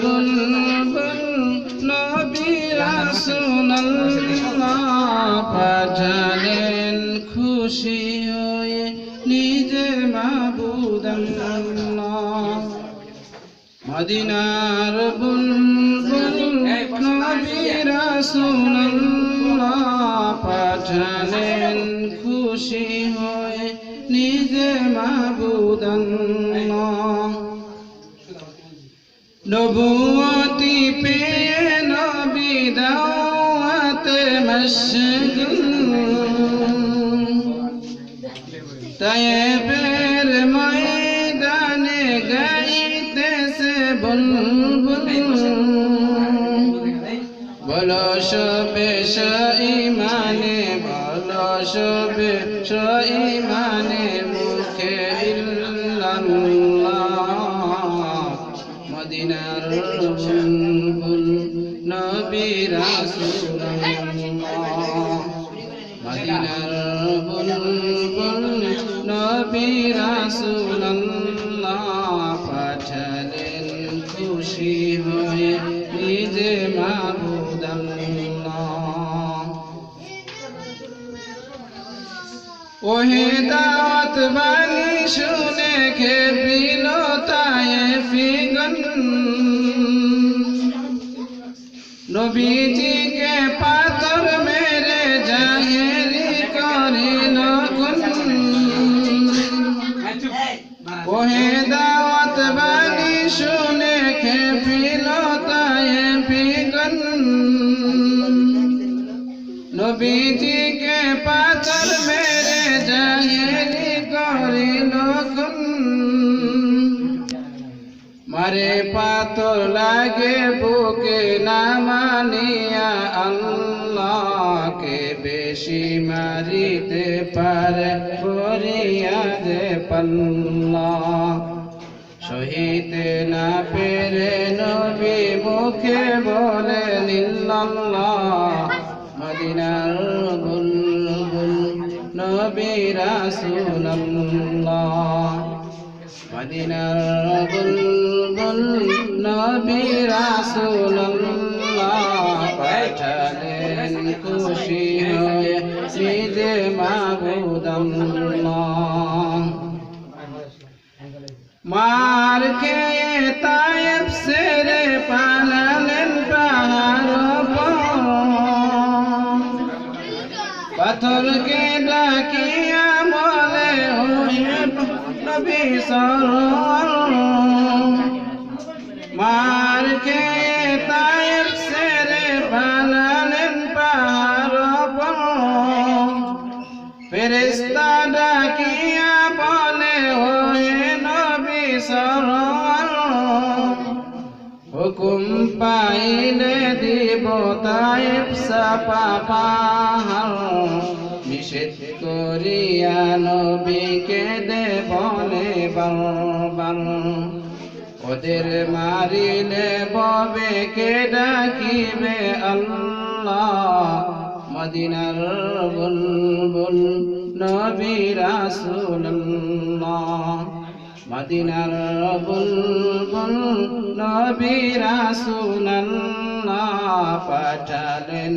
বুলবুল নবী রাসূলুল্লাহ পাঠালেন খুশি হয়ে নিজে মাবুদ আল্লাহ। মদিনার বুলবুল নবী রাসূলুল্লাহ পাঠালেন খুশি হয়ে নিজে মাবুদ আল্লাহ। নবুয়তি পেয়ে নবী দাওয়াতে মশগুল, তায়েফের ময়দানে গাইতেছে বুলবুল। বলো সবে ইমানে, বলো সবে ইমানে, মুখে ইল্লাল্লাহ। মদিনার বুলবুল নবী রাসূলুল্লাহ, মদিনার বুলবুল নবী রাসূলুল্লাহ পাঠালেন খুশি হয়ে নিজে মাবুদ আল্লাহ। ওহে দাওয়াত বাণী শুনে খেপিল তায়েফিগণ, নবীজিকে পাথর মেরে জাহেরি করিল খুন। ওহে দাওয়াত বাণী শুনে খেপিল তায়েফিগণ, নবীজিকে পাথর মেরে জাহেরি করিল খুন। মারে পাথর লাগে বুকে না মানিয়া আল্লাহকে বেশি মারিতে পারে করিয়া যে পাল্লা। সহিতে না পেরে নবী মুখে বলে ইল্লাল্লাহ। মদিনার বুলবুল নবী রাসূলুল্লাহ, মদিনার বুলবুল নবী রাসূলুল্লাহ পাঠালেন খুশি হয়ে নিজে মাবুদ আল্লাহ। মার খেয়ে তায়েফ ছেড়ে পালালেন পাহাড় পর, পাথরকে ডাকিয়া বলে ওহে নবী সরওয়ার। মার খেয়ে তায়েফ ছেড়ে পালালেন পাহাড় পর, ফেরেশতা ডাকিয়া বলে ওহে নবী সরওয়ার। হুকুম পাইলে দিব তায়েফ চাপা পাহাড়, নিষেধ করিয়া নবীকে দে বলে বারবার। ওদের মারিলে ববে কে ডাকিবে আল্লাহ। মদিনার বুলবুল নবী রাসূলুল্লাহ, মদিনার বুলবুল নবী রাসূলুল্লাহ পাঠালেন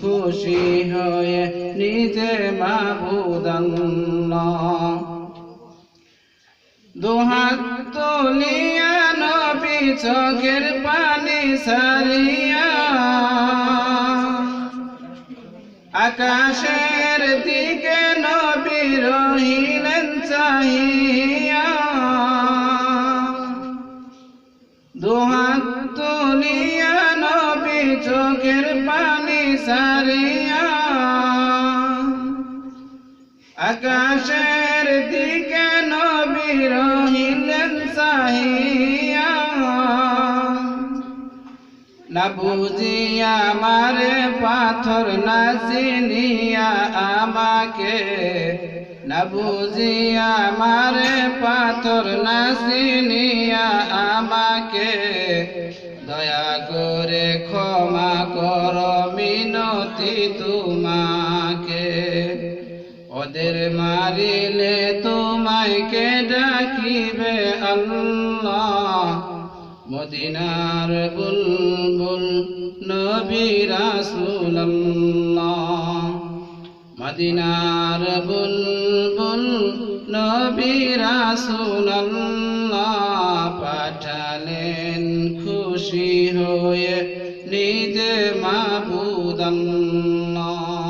খুশি হয়ে নিজে মাবুদ আল্লাহ। দুহাত তুলিয়া নবী চোখের পানি সারিয়া আকাশের দিকে নবী রহিলেন চাহিয়া। দুহাত তুলিয়া নবী চোখের পানি সারিয়া আকাশের দিকে নবী রহিলেন চাহিয়া। না বুঝিয়া মারে পাথর না চিনিয়া আমাকে, না বুঝিয়া মারে পাথর না চিনিয়া আমাকে। দয়া করে ক্ষমা কর মিনতি তোমাকে। ওদের মারিলে তোমায় কে ডাকিবে আল্লাহ। মদিনার বুলবুল নবী রাসূলুল্লাহ মদিনার বুলবুল নবী রাসূলুল্লাহ পাঠালেন খুশি হয়ে নিজে মাবুদ আল্লাহ।